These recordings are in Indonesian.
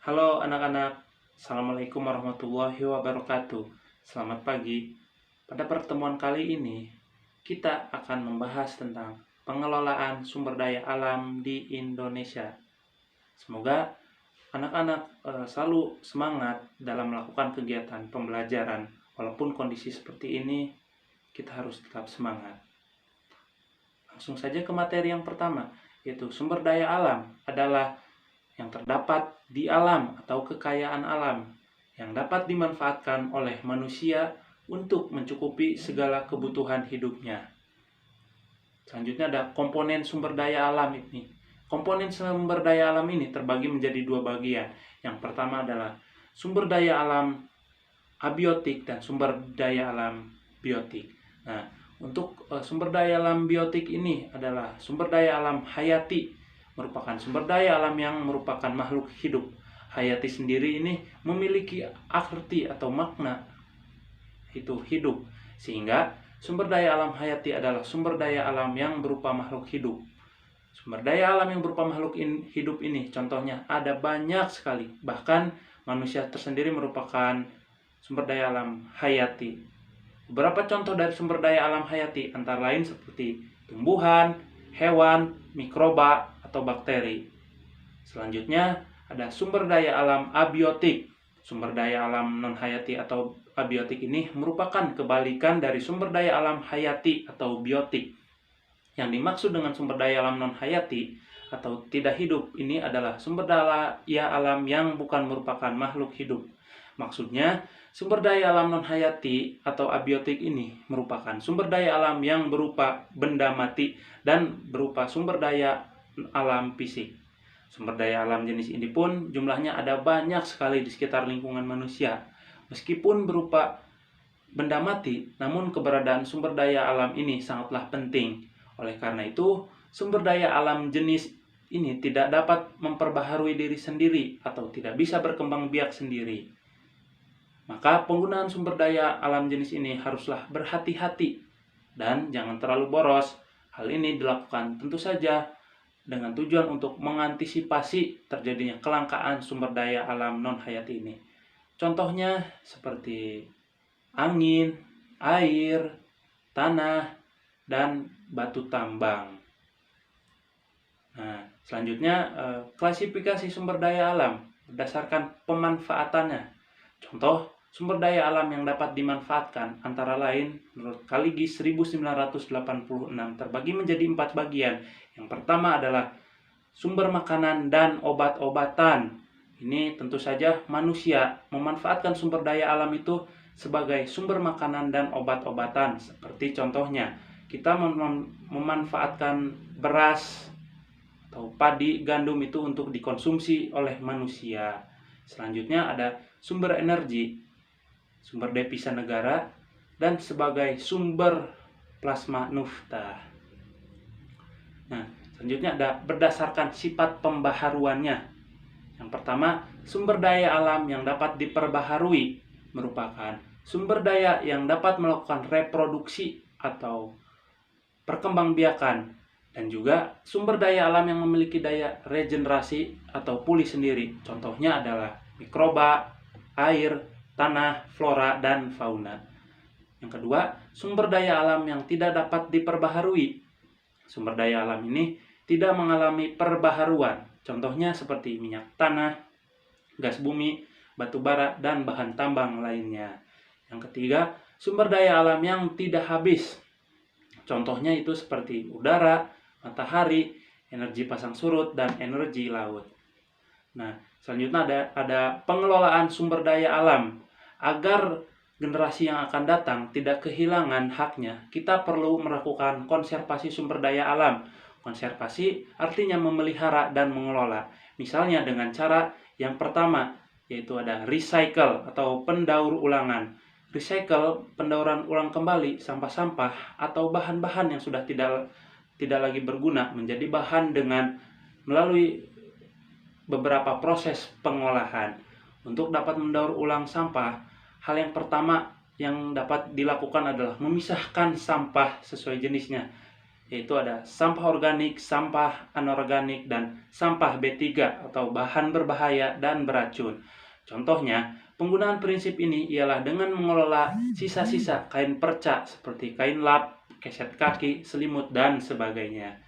Halo anak-anak, Assalamualaikum warahmatullahi wabarakatuh. Selamat pagi. Pada pertemuan kali ini, kita akan membahas tentang pengelolaan sumber daya alam di Indonesia. Semoga anak-anak selalu semangat dalam melakukan kegiatan pembelajaran. Walaupun kondisi seperti ini, kita harus tetap semangat. Langsung saja ke materi yang pertama, yaitu sumber daya alam adalah yang terdapat di alam atau kekayaan alam yang dapat dimanfaatkan oleh manusia untuk mencukupi segala kebutuhan hidupnya. Selanjutnya ada komponen sumber daya alam ini. Komponen sumber daya alam ini terbagi menjadi dua bagian. Yang pertama adalah sumber daya alam abiotik dan sumber daya alam biotik. Nah, untuk sumber daya alam biotik ini adalah sumber daya alam hayati, merupakan sumber daya alam yang merupakan makhluk hidup. Hayati sendiri ini memiliki arti atau makna itu hidup, sehingga sumber daya alam hayati adalah sumber daya alam yang berupa makhluk hidup. Sumber daya alam yang berupa makhluk hidup ini contohnya ada banyak sekali, bahkan manusia tersendiri merupakan sumber daya alam hayati. Beberapa contoh dari sumber daya alam hayati antara lain seperti tumbuhan, hewan, mikroba, atau bakteri. Selanjutnya ada sumber daya alam abiotik. Sumber daya alam non-hayati atau abiotik ini merupakan kebalikan dari sumber daya alam hayati atau biotik. Yang dimaksud dengan sumber daya alam non-hayati atau tidak hidup ini adalah sumber daya alam yang bukan merupakan makhluk hidup. Maksudnya, sumber daya alam non-hayati atau abiotik ini merupakan sumber daya alam yang berupa benda mati dan berupa sumber daya alam fisik. Sumber daya alam jenis ini pun jumlahnya ada banyak sekali di sekitar lingkungan manusia. Meskipun berupa benda mati, namun keberadaan sumber daya alam ini sangatlah penting. Oleh karena itu, sumber daya alam jenis ini tidak dapat memperbaharui diri sendiri atau tidak bisa berkembang biak sendiri. Maka penggunaan sumber daya alam jenis ini haruslah berhati-hati dan jangan terlalu boros. Hal ini dilakukan tentu saja dengan tujuan untuk mengantisipasi terjadinya kelangkaan sumber daya alam non-hayati ini. Contohnya seperti angin, air, tanah, dan batu tambang. Nah, selanjutnya klasifikasi sumber daya alam berdasarkan pemanfaatannya. Contoh sumber daya alam yang dapat dimanfaatkan antara lain menurut Kaligis 1986 terbagi menjadi 4 bagian. Yang pertama adalah sumber makanan dan obat-obatan. Ini tentu saja manusia memanfaatkan sumber daya alam itu sebagai sumber makanan dan obat-obatan. Seperti contohnya, kita memanfaatkan beras atau padi, gandum itu untuk dikonsumsi oleh manusia. Selanjutnya ada sumber energi, sumber devisa negara, dan sebagai sumber plasma nafta. Nah, selanjutnya ada berdasarkan sifat pembaharuannya. Yang pertama, sumber daya alam yang dapat diperbaharui merupakan sumber daya yang dapat melakukan reproduksi atau perkembangbiakan, dan juga sumber daya alam yang memiliki daya regenerasi atau pulih sendiri. Contohnya adalah mikroba, air, tanah, flora, dan fauna. Yang kedua, sumber daya alam yang tidak dapat diperbaharui. Sumber daya alam ini tidak mengalami perbaharuan. Contohnya seperti minyak tanah, gas bumi, batu bara, dan bahan tambang lainnya. Yang ketiga, sumber daya alam yang tidak habis. Contohnya itu seperti udara, matahari, energi pasang surut, dan energi laut. Nah, selanjutnya ada pengelolaan sumber daya alam. Agar generasi yang akan datang tidak kehilangan haknya, kita perlu melakukan konservasi sumber daya alam. Konservasi artinya memelihara dan mengelola. Misalnya dengan cara yang pertama, yaitu ada recycle atau pendaur ulangan. Recycle, pendauran ulang kembali sampah-sampah atau bahan-bahan yang sudah tidak lagi berguna menjadi bahan dengan melalui beberapa proses pengolahan. Untuk dapat mendaur ulang sampah, hal yang pertama yang dapat dilakukan adalah memisahkan sampah sesuai jenisnya. yaitu ada sampah organik, sampah anorganik, dan sampah B3 atau bahan berbahaya dan beracun. Contohnya, penggunaan prinsip ini ialah dengan mengelola sisa-sisa kain perca seperti kain lap, keset kaki, selimut, dan sebagainya.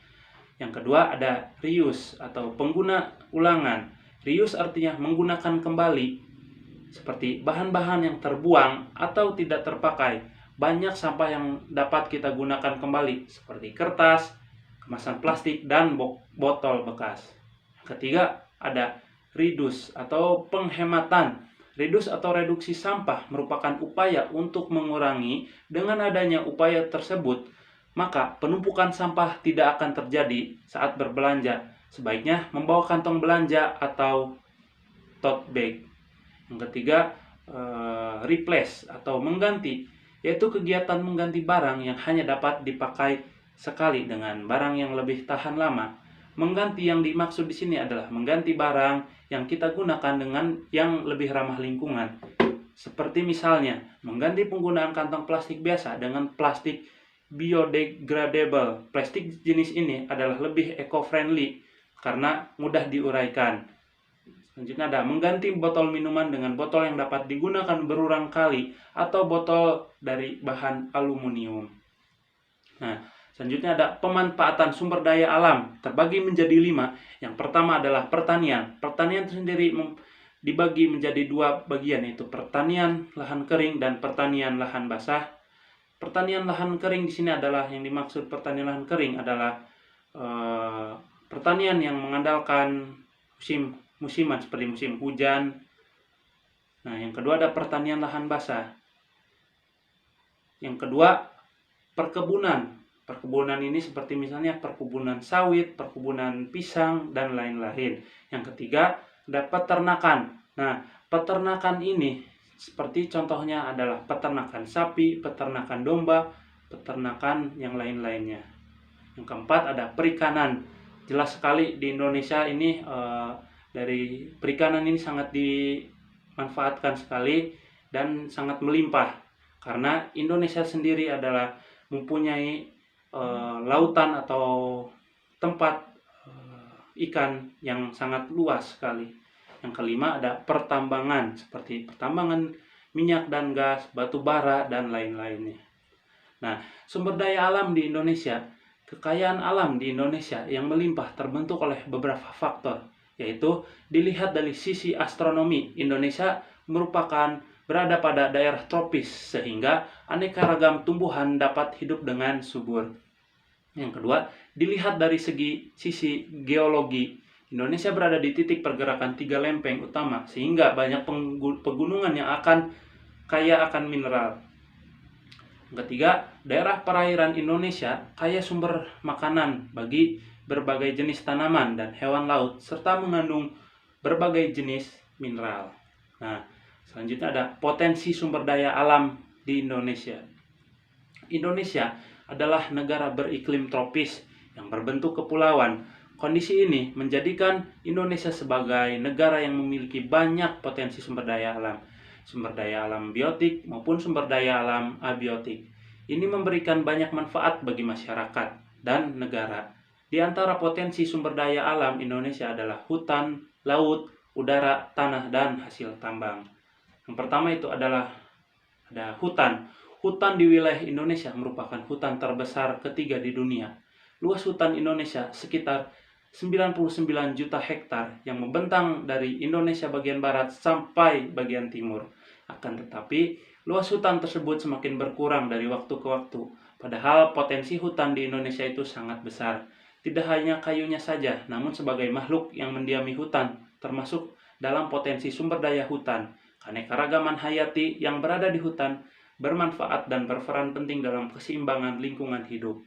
Yang kedua ada reuse atau pengguna ulangan. Reuse artinya menggunakan kembali, seperti bahan-bahan yang terbuang atau tidak terpakai. Banyak sampah yang dapat kita gunakan kembali, seperti kertas, kemasan plastik, dan botol bekas. Ketiga, ada reduce atau penghematan. Reduce atau reduksi sampah merupakan upaya untuk mengurangi. Dengan adanya upaya tersebut, maka penumpukan sampah tidak akan terjadi saat berbelanja. Sebaiknya membawa kantong belanja atau tote bag. Yang ketiga, replace atau mengganti, yaitu kegiatan mengganti barang yang hanya dapat dipakai sekali dengan barang yang lebih tahan lama. Mengganti yang dimaksud di sini adalah mengganti barang yang kita gunakan dengan yang lebih ramah lingkungan. Seperti misalnya, mengganti penggunaan kantong plastik biasa dengan plastik biodegradable. Plastik jenis ini adalah lebih eco-friendly karena mudah diuraikan. Selanjutnya ada mengganti botol minuman dengan botol yang dapat digunakan berulang kali atau botol dari bahan aluminium. Nah, selanjutnya ada pemanfaatan sumber daya alam, terbagi menjadi 5. Yang pertama adalah pertanian. Pertanian sendiri dibagi menjadi 2 bagian, yaitu pertanian lahan kering dan pertanian lahan basah. Pertanian lahan kering di sini adalah, yang dimaksud pertanian lahan kering adalah pertanian yang mengandalkan musiman seperti musim hujan. Nah, yang kedua ada pertanian lahan basah. Yang kedua, perkebunan. Perkebunan ini seperti misalnya perkebunan sawit, perkebunan pisang, dan lain-lain. Yang ketiga, ada peternakan. Nah, peternakan ini seperti contohnya adalah peternakan sapi, peternakan domba, peternakan yang lain-lainnya. Yang keempat ada perikanan. Jelas sekali di Indonesia ini dari perikanan ini sangat dimanfaatkan sekali dan sangat melimpah, karena Indonesia sendiri adalah mempunyai lautan atau tempat ikan yang sangat luas sekali. Yang kelima ada pertambangan, seperti pertambangan minyak dan gas, batu bara, dan lain-lainnya. Nah, sumber daya alam di Indonesia, kekayaan alam di Indonesia yang melimpah terbentuk oleh beberapa faktor, yaitu dilihat dari sisi astronomi. Indonesia merupakan berada pada daerah tropis, sehingga aneka ragam tumbuhan dapat hidup dengan subur. Yang kedua, dilihat dari sisi geologi. Indonesia berada di titik pergerakan 3 lempeng utama, sehingga banyak pegunungan yang kaya akan mineral. Yang ketiga, daerah perairan Indonesia kaya sumber makanan bagi berbagai jenis tanaman dan hewan laut, serta mengandung berbagai jenis mineral. Nah, selanjutnya ada potensi sumber daya alam di Indonesia. Indonesia adalah negara beriklim tropis yang berbentuk kepulauan. Kondisi ini menjadikan Indonesia sebagai negara yang memiliki banyak potensi sumber daya alam biotik maupun sumber daya alam abiotik. Ini memberikan banyak manfaat bagi masyarakat dan negara. Di antara potensi sumber daya alam Indonesia adalah hutan, laut, udara, tanah, dan hasil tambang. Yang pertama itu adalah ada hutan. Hutan di wilayah Indonesia merupakan hutan terbesar ketiga di dunia. Luas hutan Indonesia sekitar 99 juta hektar yang membentang dari Indonesia bagian barat sampai bagian timur. Akan tetapi, luas hutan tersebut semakin berkurang dari waktu ke waktu. Padahal potensi hutan di Indonesia itu sangat besar. Tidak hanya kayunya saja, namun sebagai makhluk yang mendiami hutan, termasuk dalam potensi sumber daya hutan. Keanekaragaman hayati yang berada di hutan bermanfaat dan berperan penting dalam keseimbangan lingkungan hidup.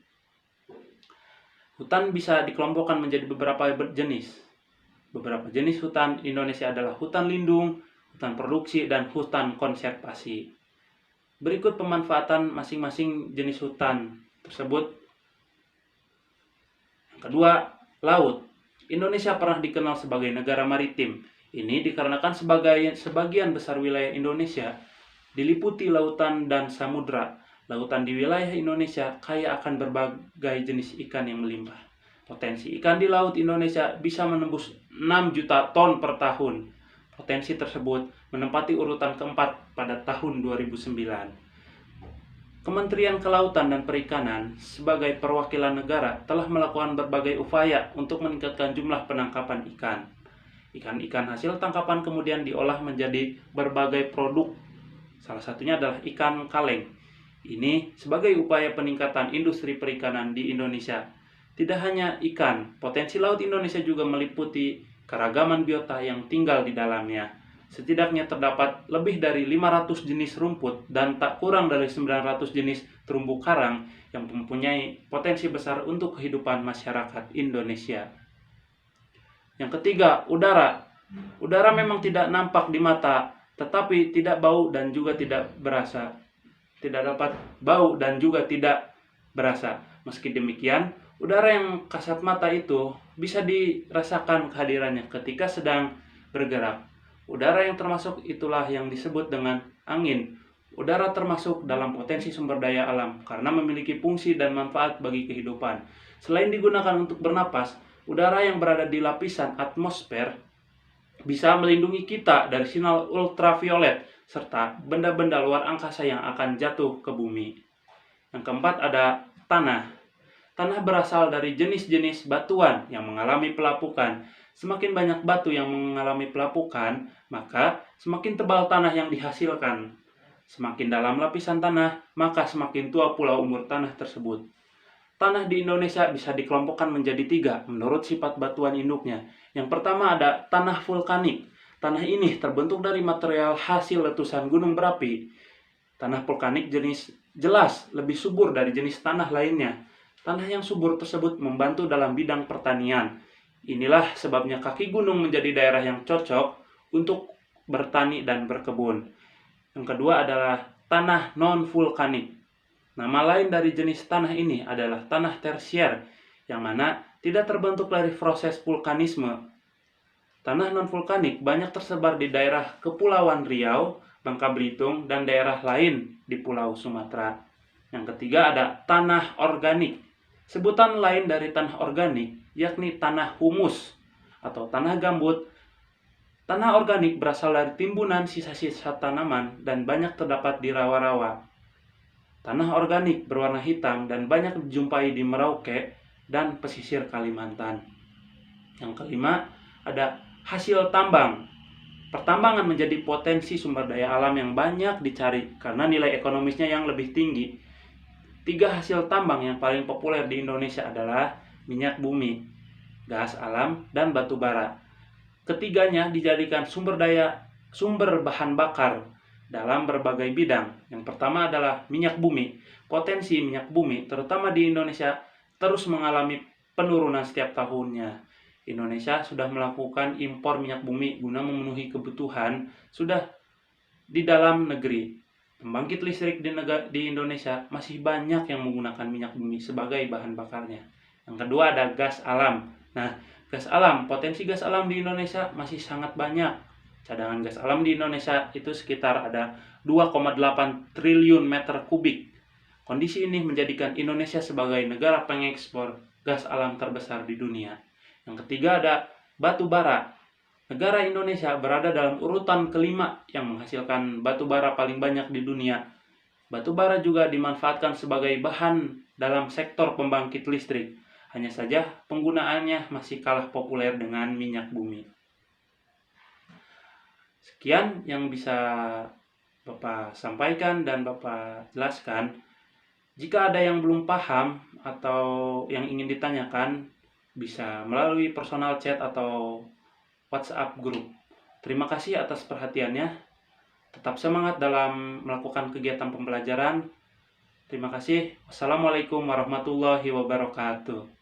Hutan bisa dikelompokkan menjadi beberapa jenis. Beberapa jenis hutan Indonesia adalah hutan lindung, hutan produksi, dan hutan konservasi. Berikut pemanfaatan masing-masing jenis hutan tersebut. Yang kedua, laut. Indonesia pernah dikenal sebagai negara maritim. Ini dikarenakan sebagian besar wilayah Indonesia diliputi lautan dan samudra. Lautan di wilayah Indonesia kaya akan berbagai jenis ikan yang melimpah. Potensi ikan di laut Indonesia bisa menembus 6 juta ton per tahun. Potensi tersebut menempati urutan keempat pada tahun 2009. Kementerian Kelautan dan Perikanan sebagai perwakilan negara telah melakukan berbagai upaya untuk meningkatkan jumlah penangkapan ikan. Ikan-ikan hasil tangkapan kemudian diolah menjadi berbagai produk. Salah satunya adalah ikan kaleng. Ini sebagai upaya peningkatan industri perikanan di Indonesia. Tidak hanya ikan, potensi laut Indonesia juga meliputi keragaman biota yang tinggal di dalamnya. Setidaknya terdapat lebih dari 500 jenis rumput dan tak kurang dari 900 jenis terumbu karang yang mempunyai potensi besar untuk kehidupan masyarakat Indonesia. Yang ketiga, udara. Udara memang tidak nampak di mata, tetapi tidak bau dan juga tidak berasa. Tidak dapat bau dan juga tidak berasa. Meski demikian, udara yang kasat mata itu bisa dirasakan kehadirannya ketika sedang bergerak. Udara yang termasuk itulah yang disebut dengan angin. Udara termasuk dalam potensi sumber daya alam karena memiliki fungsi dan manfaat bagi kehidupan. Selain digunakan untuk bernapas, udara yang berada di lapisan atmosfer bisa melindungi kita dari sinar ultraviolet serta benda-benda luar angkasa yang akan jatuh ke bumi. Yang keempat ada tanah. Tanah berasal dari jenis-jenis batuan yang mengalami pelapukan. Semakin banyak batu yang mengalami pelapukan, maka semakin tebal tanah yang dihasilkan. Semakin dalam lapisan tanah, maka semakin tua pula umur tanah tersebut. Tanah di Indonesia bisa dikelompokkan menjadi 3 menurut sifat batuan induknya. Yang pertama ada tanah vulkanik. Tanah ini terbentuk dari material hasil letusan gunung berapi. Tanah vulkanik jelas lebih subur dari jenis tanah lainnya. Tanah yang subur tersebut membantu dalam bidang pertanian. Inilah sebabnya kaki gunung menjadi daerah yang cocok untuk bertani dan berkebun. Yang kedua adalah tanah non-vulkanik. Nama lain dari jenis tanah ini adalah tanah tersier, yang mana tidak terbentuk dari proses vulkanisme. Tanah non-vulkanik banyak tersebar di daerah Kepulauan Riau, Bangka Belitung, dan daerah lain di Pulau Sumatera. Yang ketiga ada tanah organik. Sebutan lain dari tanah organik yakni tanah humus atau tanah gambut. Tanah organik berasal dari timbunan sisa-sisa tanaman dan banyak terdapat di rawa-rawa. Tanah organik berwarna hitam dan banyak dijumpai di Merauke dan pesisir Kalimantan. Yang kelima ada hasil tambang. Pertambangan menjadi potensi sumber daya alam yang banyak dicari karena nilai ekonomisnya yang lebih tinggi. 3 hasil tambang yang paling populer di Indonesia adalah minyak bumi, gas alam, dan batu bara. Ketiganya dijadikan sumber bahan bakar dalam berbagai bidang. Yang pertama adalah minyak bumi. Potensi minyak bumi, terutama di Indonesia, terus mengalami penurunan setiap tahunnya. Indonesia sudah melakukan impor minyak bumi guna memenuhi kebutuhan sudah di dalam negeri. Pembangkit listrik di Indonesia masih banyak yang menggunakan minyak bumi sebagai bahan bakarnya. Yang kedua ada gas alam. Nah, gas alam, potensi gas alam di Indonesia masih sangat banyak. Cadangan gas alam di Indonesia itu sekitar ada 2,8 triliun meter kubik. Kondisi ini menjadikan Indonesia sebagai negara pengekspor gas alam terbesar di dunia. Yang ketiga ada batu bara. Negara Indonesia berada dalam urutan kelima yang menghasilkan batu bara paling banyak di dunia. Batu bara juga dimanfaatkan sebagai bahan dalam sektor pembangkit listrik. Hanya saja penggunaannya masih kalah populer dengan minyak bumi. Sekian yang bisa Bapak sampaikan dan Bapak jelaskan. Jika ada yang belum paham atau yang ingin ditanyakan, bisa melalui personal chat atau WhatsApp grup. Terima kasih atas perhatiannya. Tetap semangat dalam melakukan kegiatan pembelajaran. Terima kasih. Wassalamualaikum warahmatullahi wabarakatuh.